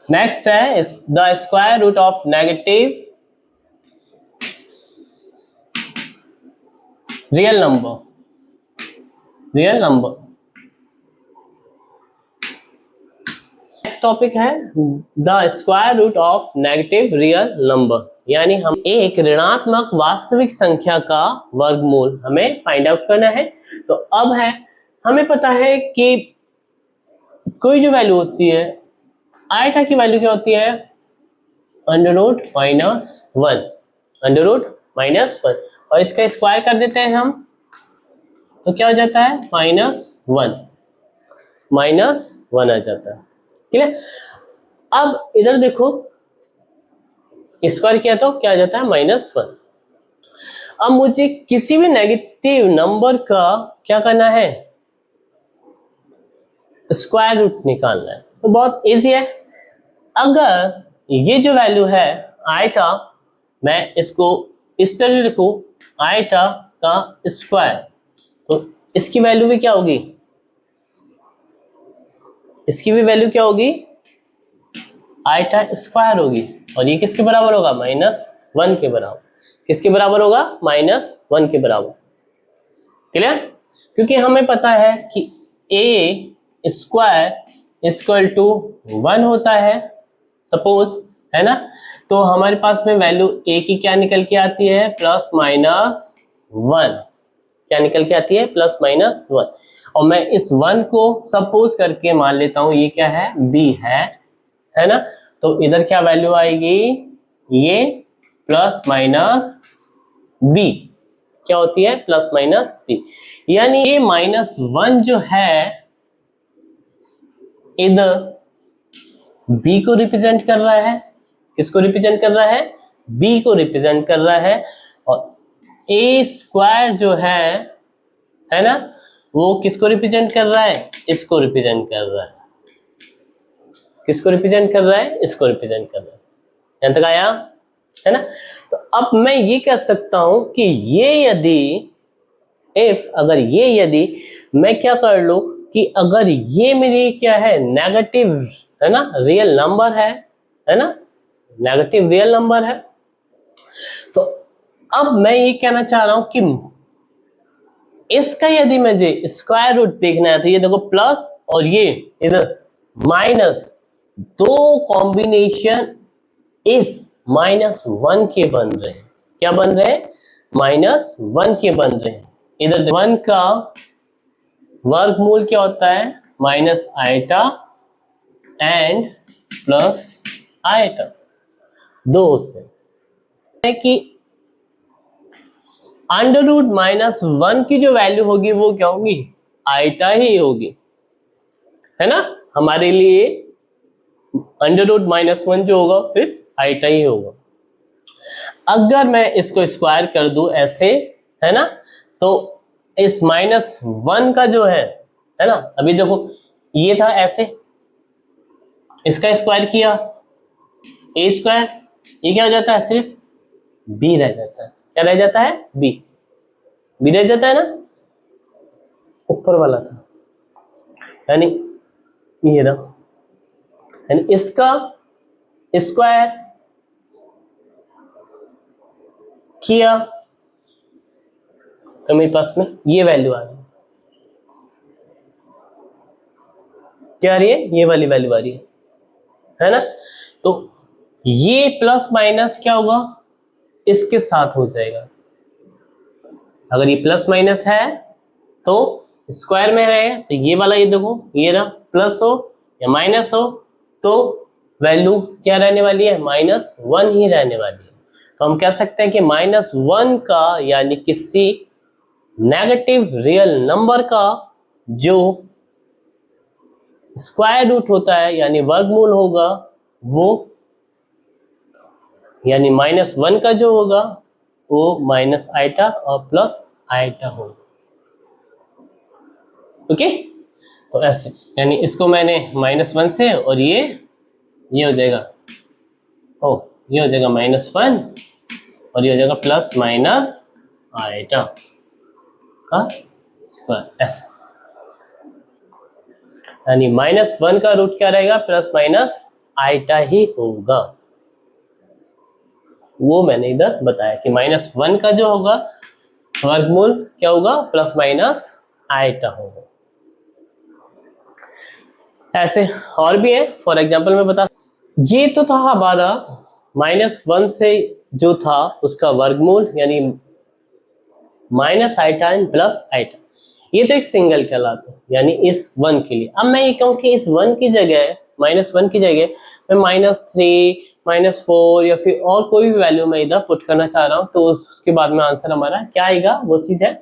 Next है the square root of negative real number. Next topic है the square root of negative real number, यानी हम एक ऋणात्मक वास्तविक संख्या का वर्गमूल हमें फाइंड आउट करना है। तो अब है हमें पता है कि कोई जो वैल्यू होती है आइटा की वैल्यू क्या होती है, अंडर रूट माइनस वन, और इसका स्क्वायर कर देते हैं हम तो क्या हो जाता है माइनस वन आ जाता है। ठीक है, अब इधर देखो स्क्वायर किया तो क्या आ जाता है -1। अब मुझे किसी भी नेगेटिव नंबर का क्या करना है, स्क्वायर रूट निकालना है। तो बहुत इजी है, अगर ये जो वैल्यू है आइटा, मैं इसको इस तरह लिखूं आइटा का स्क्वायर, तो इसकी वैल्यू भी क्या होगी, इसकी भी वैल्यू क्या होगी, आइटा स्क्वायर होगी, और ये किसके बराबर होगा, -1 के बराबर। किसके बराबर होगा, -1 के बराबर। क्लियर, क्योंकि हमें पता है कि a स्क्वायर इक्वल टू 1 होता है सपोज, है ना। तो हमारे पास में वैल्यू a की क्या निकल के आती है, +-1। क्या निकल के आती है, +-1। और मैं इस 1 को सपोज करके मान लेता हूं ये क्या है, b है ना। तो इधर क्या वैल्यू आएगी, ये +-b क्या होती है, +-b, यानी ये -1 जो है इधर b को रिप्रेजेंट कर रहा है। किसको रिप्रेजेंट कर रहा है, b को रिप्रेजेंट कर रहा है। और a स्क्वायर जो है ना, वो किसको रिप्रेजेंट कर रहा है, इसको रिप्रेजेंट कर रहा है। किसको रिप्रेजेंट कर रहा है, इसको रिप्रेजेंट कर रहा है। यहां तक आया, है ना। तो अब मैं ये कह सकता हूं कि ये यदि यदि मैं क्या कर लूं कि अगर ये मेरी क्या है, नेगेटिव है ना, रियल नंबर है ना, नेगेटिव रियल नंबर है, तो अब मैं ये कहना चाह रहा हूं कि इसका यदि मुझे स्क्वायर रूट देखना है तो ये देखो प्लस और ये इधर माइनस, दो कॉम्बिनेशन इस -1 के बन रहे हैं। क्या बन रहे हैं, -1 के बन रहे हैं। इधर 1 का वर्गमूल क्या होता है, -आइटा एंड +आइटा, दो होते हैं कि अंडर रूट -1 की जो वैल्यू होगी वो क्या होगी, आइटा ही होगी, है ना। हमारे लिए अंडर रूट -1 जो होगा सिर्फ आइटा ही होगा। अगर मैं इसको स्क्वायर कर दूं ऐसे, है ना, तो इस -1 का जो है ना, अभी देखो ये था ऐसे, इसका स्क्वायर किया a स्क्वायर, ये क्या हो जाता है, सिर्फ b रह जाता है। क्या रह जाता है, b रह जाता है ना, ऊपर वाला था, यानी ये ना, यानी इसका स्क्वायर किया तो मेरे पास में ये वैल्यू आ रही है। क्या आ रही है, ये वाली वैल्यू आ रही है ना। तो ये प्लस माइनस क्या होगा, इसके साथ हो जाएगा। अगर ये प्लस माइनस है तो स्क्वायर में रहे तो ये वाला, ये देखो ये रहा, प्लस हो या माइनस हो तो वैल्यू क्या रहने वाली है, -1 ही रहने वाली है। तो हम कह सकते हैं कि -1 का यानी किसी नेगेटिव रियल नंबर का जो स्क्वायर रूट होता है यानी वर्गमूल होगा, वो यानी -1 का जो होगा वो -आइटा और +आइटा होगा। ओके, तो ऐसे, यानी इसको मैंने -1 से, और ये हो जाएगा, ये हो जाएगा -1 और ये हो जाएगा +-आइटा का स्क्वायर, ऐसा। यानी -1 का रूट क्या रहेगा, +-आइटा आइटा ही होगा। वो मैंने इधर बताया कि -1 का जो होगा वर्गमूल क्या होगा, प्लस माइनस आइटा होगा। ऐसे और भी है, फॉर एग्जांपल मैं बता, ये तो था हमारा -1 से जो था उसका वर्गमूल यानी minus iota and plus iota, ये तो एक सिंगल कहलाता है यानी इस 1 के लिए। अब मैं ये कहूँ कि इस 1 की जगह -1 की जगह मैं -3 -4 या फिर और कोई भी वैल्यू मैं इधर पुट करना चाह रहा हूँ, तो उसके बाद में आंसर हमारा क्या आएगा वो चीज है।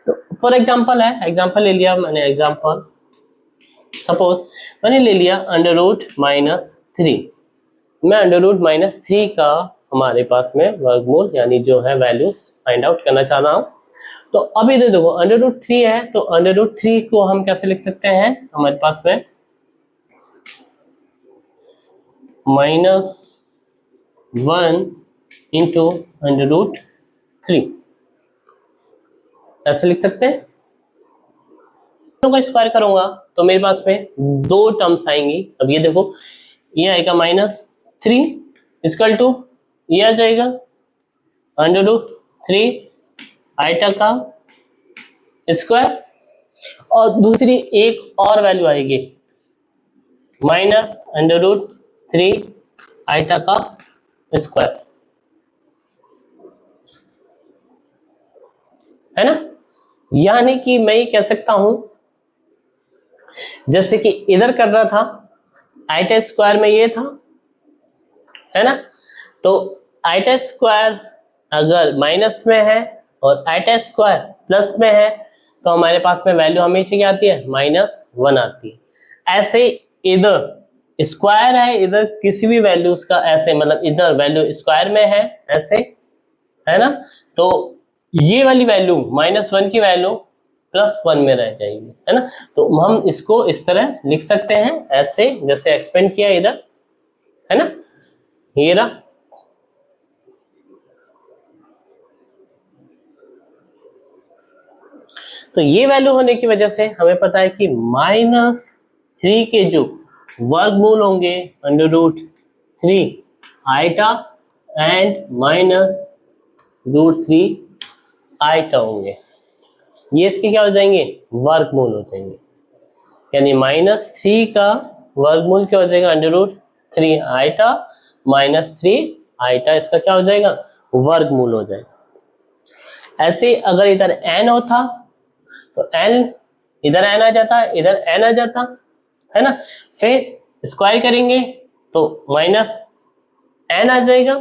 तो फॉर एग्जाम्पल है, एग्जाम्पल ले लिया मैंने, एग्जाम्पल सपोज मैंने ले लिया √-3, मैं √-3 का हमारे पास में वर्गमूल यानी जो है वैल्यूज फाइंड आउट करना चाह रहा हूँ। तो अब इधर देखो √3 है, तो √3 को हम कैसे लिख सकते हैं, हमारे पास में -1 इंटू √3 ऐसे लिख सकते हैं। का स्क्वायर करूंगा तो मेरे पास में दो टर्म्स आएंगी। अब ये देखो, ये आएगा -3 इक्वल टू ये आ जाएगा √3 आइटा का स्क्वायर, और दूसरी एक और वैल्यू आएगी -√3 आइटा का स्क्वायर, है ना। यानी कि मैं ये कह सकता हूं, जैसे कि इधर कर रहा था आइटा स्क्वायर में ये था, है ना। तो आइटा स्क्वायर अगर माइनस में है और आइटा स्क्वायर प्लस में है तो हमारे पास में वैल्यू हमेशा क्या आती है, -1 आती है। ऐसे इधर स्क्वायर है, इधर किसी भी वैल्यूज का ऐसे मतलब इधर वैल्यू स्क्वायर में है ऐसे, है ना। तो ये वाली वैल्यू -1 की वैल्यू +1 में रह जाएगी, है ना। तो हम इसको इस तरह लिख सकते हैं ऐसे, जैसे एक्सपेंड किया इधर, है ना, ये रहा। तो ये वैल्यू होने की वजह से हमें पता है कि -3 के जो वर्गमूल होंगे √3 आइटा एंड -√3 आइटा होंगे, ये इसके क्या हो जाएंगे, वर्गमूल हो जाएंगे। यानी -3 का वर्गमूल क्या हो जाएगा, √3 आइटा -3 आइटा, इसका क्या हो जाएगा, वर्गमूल हो जाएगा। ऐसे अगर इधर n होता तो n इधर n आ जाता, इधर n आ जाता, है ना। फिर स्क्वायर करेंगे तो -n आ जाएगा,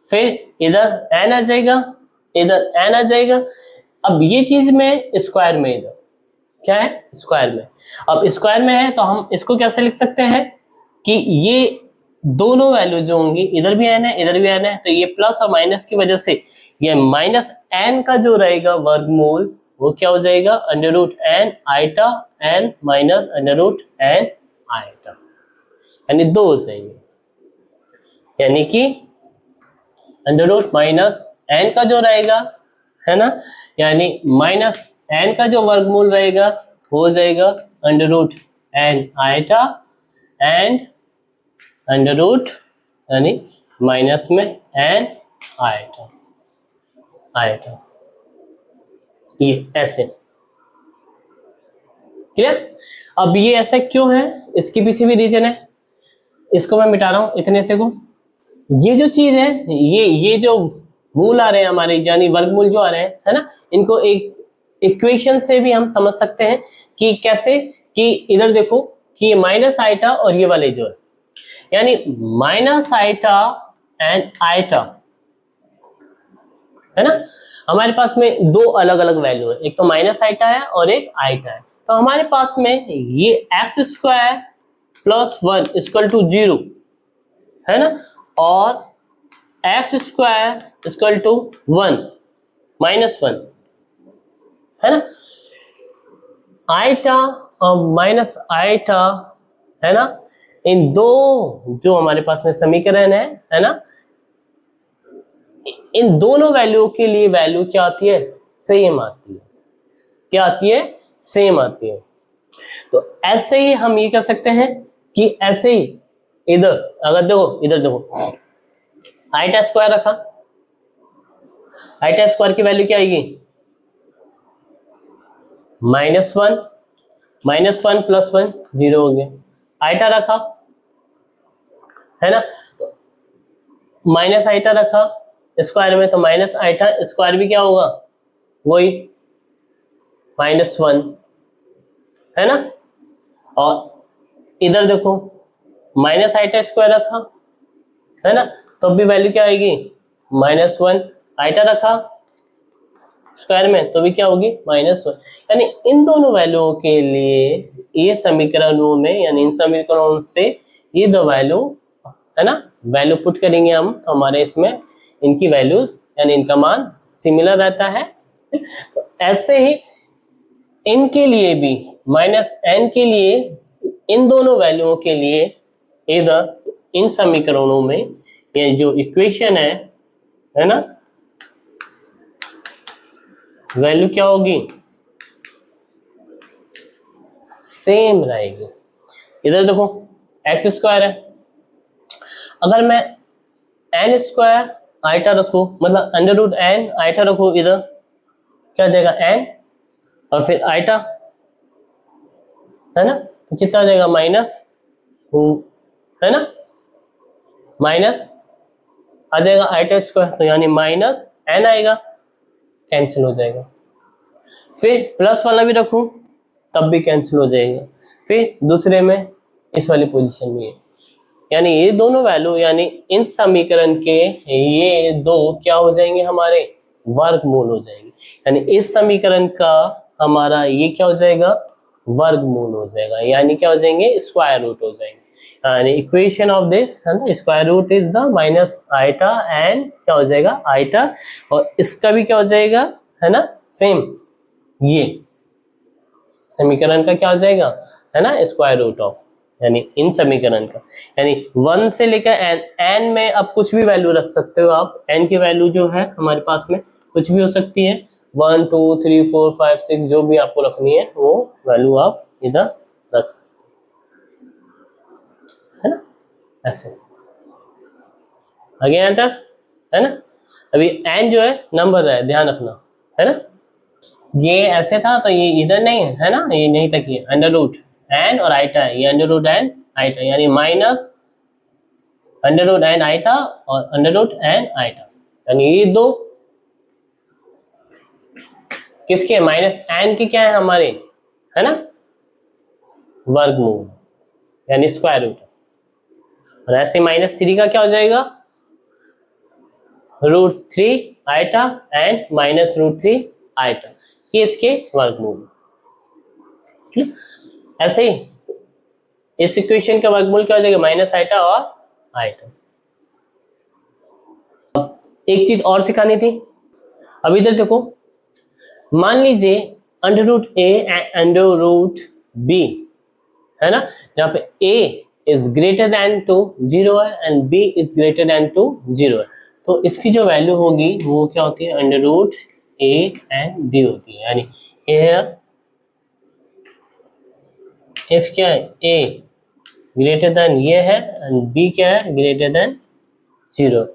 फिर इधर n आ जाएगा, इधर n आ जाएगा। अब ये चीज में स्क्वायर में, इधर क्या है, स्क्वायर में। अब स्क्वायर में है तो हम इसको कैसे लिख सकते हैं कि ये दोनों वैल्यू जो होंगी, इधर भी n है इधर भी n है, तो ये प्लस और माइनस की वजह से ये -n का जो रहेगा वर्गमूल वो क्या हो जाएगा, √n iota n minus √n iota, यानी 2 हो जाएंगे। यानी कि √-n का जो रहेगा, है ना, यानी -n का जो वर्गमूल रहेगा वो हो जाएगा √n आइटा एंड यानी माइनस में n आइटा, आइटा, ये ऐसे, क्लियर। अब ये ऐसा क्यों है, इसके पीछे भी रीजन है, इसको मैं मिटा रहा हूं इतने से को। ये जो चीज है, ये जो मूल आ रहे हैं हमारे, यानी वर्गमूल जो आ रहे हैं, है ना, इनको एक इक्वेशन से भी हम समझ सकते हैं कि कैसे, कि इधर देखो कि ये माइनस आइटा और ये वाले जो है, यानी माइनस आइटा एंड आइटा, है ना। हमारे पास में दो अलग अलग वैल्यू है, एक तो माइनस आइटा है और एक आइटा है। तो हमारे पास में ये x² + 1 = 0, है ना, और x² = 1 -1, है ना। आइटा और माइनस आइटा, है ना, इन दो जो हमारे पास में समीकरण है ना, इन दोनों वैल्यू के लिए वैल्यू क्या आती है, सेम आती है। क्या आती है, सेम आती है। तो ऐसे ही हम ये कह सकते हैं कि ऐसे ही इधर अगर देखो, इधर देखो, आईटा स्क्वायर रखा, आईटा स्क्वायर की वैल्यू क्या आएगी, -1, -1 + 1 0 हो गया। आईटा रखा है ना, तो माइनस आईटा रखा स्क्वायर में, तो माइनस आईटा स्क्वायर भी क्या होगा, वही -1, है ना। और इधर देखो, माइनस आईटा स्क्वायर रखा है ना, तो भी वैल्यू क्या आएगी, -1। आईटा रखा स्क्वायर में तो भी क्या होगी, -1। यानी इन दोनों वैल्यूओं के लिए ये समीकरणों में, यानी इन समीकरणों से ये दो वैल्यू, है ना, वैल्यू पुट करेंगे हम, तो हमारे इसमें इनकी वैल्यूज यानी इनका मान सिमिलर रहता है। तो ऐसे ही इनके लिए भी, -n के लिए, इन दोनों वैल्यूओं के लिए इधर इन समीकरणों में ये जो इक्वेशन है ना, वैल्यू क्या होगी, सेम रहेगी। इधर देखो एक्स स्क्वायर है, अगर मैं एन स्क्वायर आइटा रखू, मतलब √n आइटा रखू, इधर क्या देगा एन, और फिर आइटा, है ना, तो कितना देगा -2, है ना, माइनस आ जाएगा आइटा स्क्वायर, तो यानी -n आएगा, कैंसिल हो जाएगा। फिर प्लस वाला भी रखूं तब भी कैंसिल हो जाएगा। फिर दूसरे में इस वाली पोजीशन में है, यानी ये दोनों वैल्यू, यानी इन समीकरण के ये दो क्या हो जाएंगे, हमारे वर्गमूल हो जाएंगे। यानी इस समीकरण का हमारा ये क्या हो जाएगा, वर्गमूल हो जाएगा, यानी क्या हो जाएंगे, स्क्वायर रूट हो जाएंगे। यानी इक्वेशन ऑफ दिस, है ना, square root is the minus iota and क्या हो जाएगा, आइटा, और इसका भी क्या हो जाएगा, है ना, सेम, ये समीकरण का क्या हो जाएगा, है ना, स्क्वायर रूट ऑफ, यानी इन समीकरण का, यानी 1 से लेकर n में अब कुछ भी वैल्यू रख सकते हो आप। n की वैल्यू जो है हमारे पास में कुछ भी हो सकती है, 1 2 3 4 5 6, जो भी आपको रखनी है वो वैल्यू आप इधर रख सकते है ना, ऐसे आगे यहाँ तक, है ना। अभी n जो है नंबर है, ध्यान रखना, है ना, ये ऐसे था तो ये इधर नहीं है ना, ये नहीं तक, ये √n और आइटा है, ये √n आइटा, यानी -√n आइटा और √n आइटा, यानी ये दो किसके, -n के क्या है हमारे, है ना, वर्गमूल, यानी स्क्वायर रूट। और ऐसे -3 का क्या हो जाएगा, √3 आइटा एंड -√3 आइटा, ये इसके वर्गमूल। ऐसे ही इस इक्वेशन का वर्गमूल क्या हो जाएगा, माइनस आइटा और आइटा। एक चीज और सिखानी थी, अब इधर देखो, मान लीजिए √a एंड √b, है ना, जहाँ पे a is greater than to 0 है and b is greater than to 0 है, तो इसकी जो वैल्यू होगी वो क्या होती है, √a एंड b होती है। यानी f क्या है, a ग्रेटर देन ये है एंड b क्या है, ग्रेटर देन 0,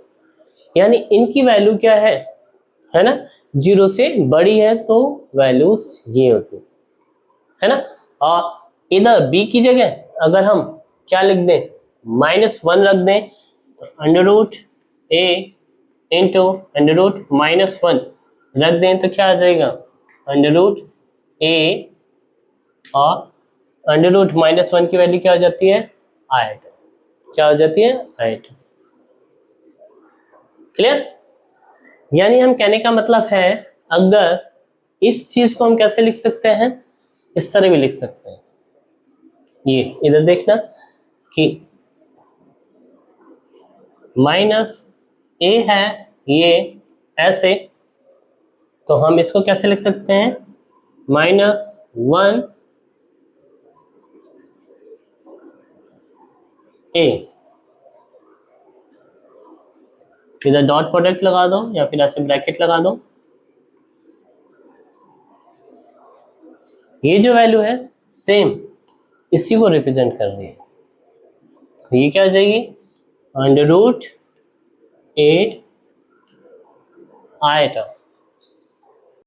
यानी इनकी वैल्यू क्या है ना, 0 से बड़ी है तो वैल्यूज ये होती है ना। और इधर b की जगह अगर हम क्या लिख दें, -1 रख दें, तो √a इंटू √-1 रख दें तो क्या आ जाएगा, √a, और √-1 की वैल्यू क्या हो जाती है, 8, क्या हो जाती है, 8। क्लियर, यानी हम कहने का मतलब है, अगर इस चीज को हम कैसे लिख सकते हैं, इस तरह भी लिख सकते हैं, ये इधर देखना कि -a है ये ऐसे, तो हम इसको कैसे लिख सकते हैं, -1 a, इधर डॉट प्रोडक्ट लगा दो या फिर ऐसे ब्रैकेट लगा दो, ये जो वैल्यू है सेम इसी को रिप्रेजेंट कर रही है, ये क्या आ जाएगी, अंडर रूट 8 आयटा।